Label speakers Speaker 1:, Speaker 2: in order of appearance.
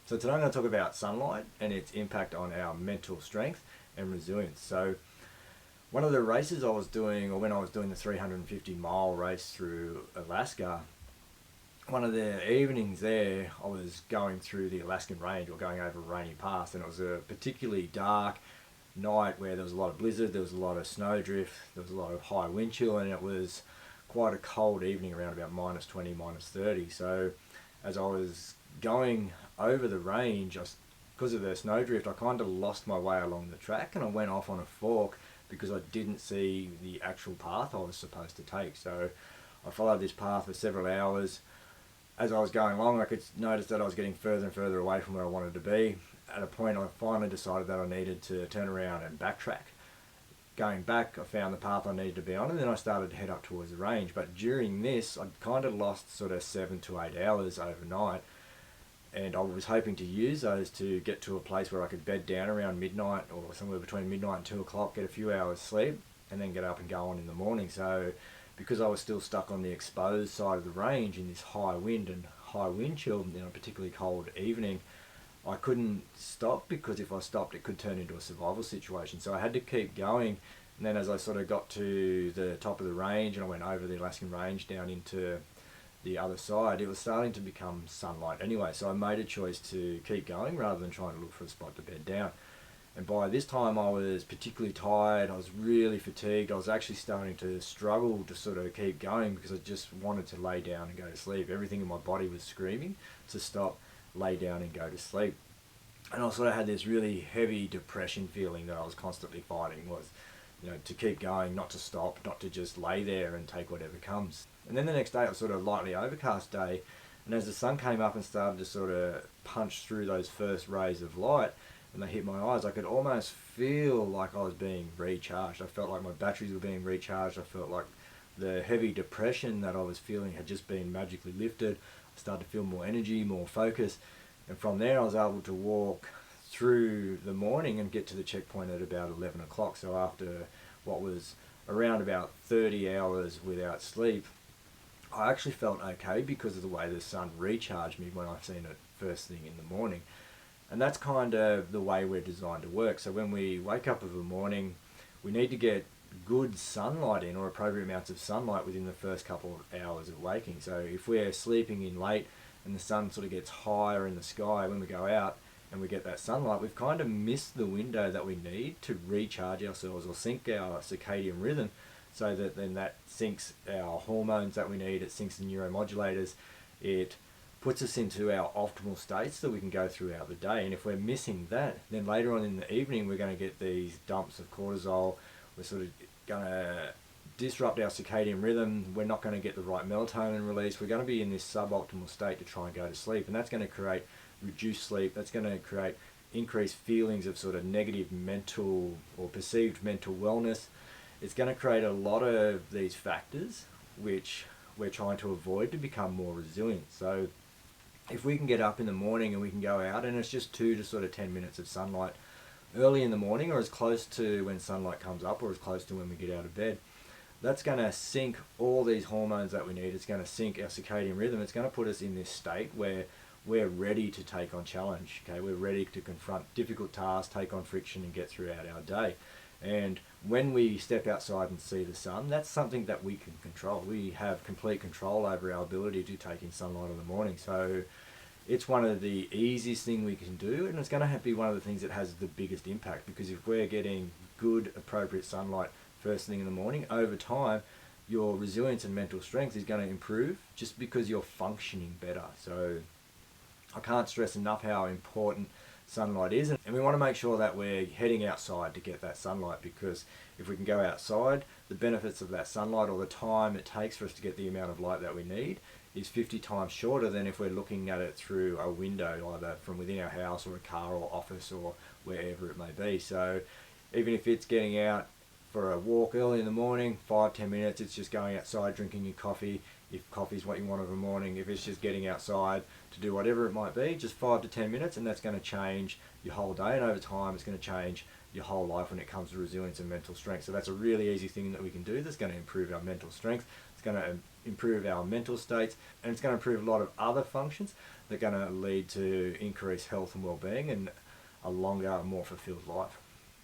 Speaker 1: So today I'm going to talk about sunlight and its impact on our mental strength and resilience. So one of the races I was doing, or when I was doing the 350-mile race through Alaska, one of the evenings there, I was going through the Alaskan range or going over a rainy pass, and it was a particularly dark night where there was a lot of blizzard, there was a lot of snowdrift, there was a lot of high wind chill, and it was quite a cold evening, around about -20, -30. So as I was going over the range, because of the snowdrift, I kind of lost my way along the track, and I went off on a fork because I didn't see the actual path I was supposed to take. So I followed this path for several hours. As I was going along, I could notice that I was getting further and further away from where I wanted to be. At a point, I finally decided that I needed to turn around and backtrack. Going back, I found the path I needed to be on, and then I started to head up towards the range. But during this, I kind of lost sort of 7 to 8 hours overnight, and I was hoping to use those to get to a place where I could bed down around midnight, or somewhere between midnight and 2 o'clock, get a few hours sleep, and then get up and go on in the morning. So because I was still stuck on the exposed side of the range in this high wind and high wind chill in a particularly cold evening, I couldn't stop, because if I stopped it could turn into a survival situation. So I had to keep going. And then as I sort of got to the top of the range and I went over the Alaskan range down into the other side, it was starting to become sunlight anyway. So I made a choice to keep going rather than trying to look for a spot to bed down. And by this time I was particularly tired, I was really fatigued, I was actually starting to struggle to sort of keep going because I just wanted to lay down and go to sleep. Everything in my body was screaming to stop, lay down and go to sleep. And I sort of had this really heavy depression feeling that I was constantly fighting, was, to keep going, not to stop, not to just lay there and take whatever comes. And then the next day it was sort of a lightly overcast day, and as the sun came up and started to sort of punch through those first rays of light and they hit my eyes, I could almost feel like I was being recharged. I felt like my batteries were being recharged. I felt like the heavy depression that I was feeling had just been magically lifted. I started to feel more energy, more focus, and from there I was able to walk through the morning and get to the checkpoint at about 11 o'clock. So after what was around about 30 hours without sleep, I actually felt okay because of the way the sun recharged me when I've seen it first thing in the morning. And that's kind of the way we're designed to work. So when we wake up of a morning, we need to get good sunlight in, or appropriate amounts of sunlight within the first couple of hours of waking. So if we're sleeping in late and the sun sort of gets higher in the sky, when we go out and we get that sunlight, we've kind of missed the window that we need to recharge ourselves or sync our circadian rhythm, so that then that syncs our hormones that we need, it syncs the neuromodulators, it puts us into our optimal states so we can go throughout the day. And if we're missing that, then later on in the evening we're going to get these dumps of cortisol. We're sort of going to disrupt our circadian rhythm. We're not going to get the right melatonin release. We're going to be in this suboptimal state to try and go to sleep, and that's going to create reduced sleep. That's going to create increased feelings of sort of negative mental or perceived mental wellness. It's going to create a lot of these factors which we're trying to avoid to become more resilient. So if we can get up in the morning and we can go out, and it's just 2 to sort of 10 minutes of sunlight early in the morning, or as close to when sunlight comes up, or as close to when we get out of bed, that's going to sync all these hormones that we need. It's going to sync our circadian rhythm. It's going to put us in this state where we're ready to take on challenge. Okay, we're ready to confront difficult tasks, take on friction, and get throughout our day. And when we step outside and see the sun, that's something that we can control. We have complete control over our ability to take in sunlight in the morning. So it's one of the easiest things we can do, and it's going to be one of the things that has the biggest impact, because if we're getting good, appropriate sunlight first thing in the morning, over time, your resilience and mental strength is going to improve just because you're functioning better. So I can't stress enough how important sunlight is, and we want to make sure that we're heading outside to get that sunlight, because if we can go outside, the benefits of that sunlight, or the time it takes for us to get the amount of light that we need, is 50 times shorter than if we're looking at it through a window, either from within our house or a car or office or wherever it may be. So even if it's getting out for a walk early in the morning, 5-10 minutes, it's just going outside, drinking your coffee, if coffee's what you want of a morning, if it's just getting outside to do whatever it might be, just 5 to 10 minutes, and that's going to change your whole day, and over time it's going to change your whole life when it comes to resilience and mental strength. So that's a really easy thing that we can do that's going to improve our mental strength. It's going to improve our mental states, and it's going to improve a lot of other functions. that are going to lead to increased health and well-being and a longer, more fulfilled life.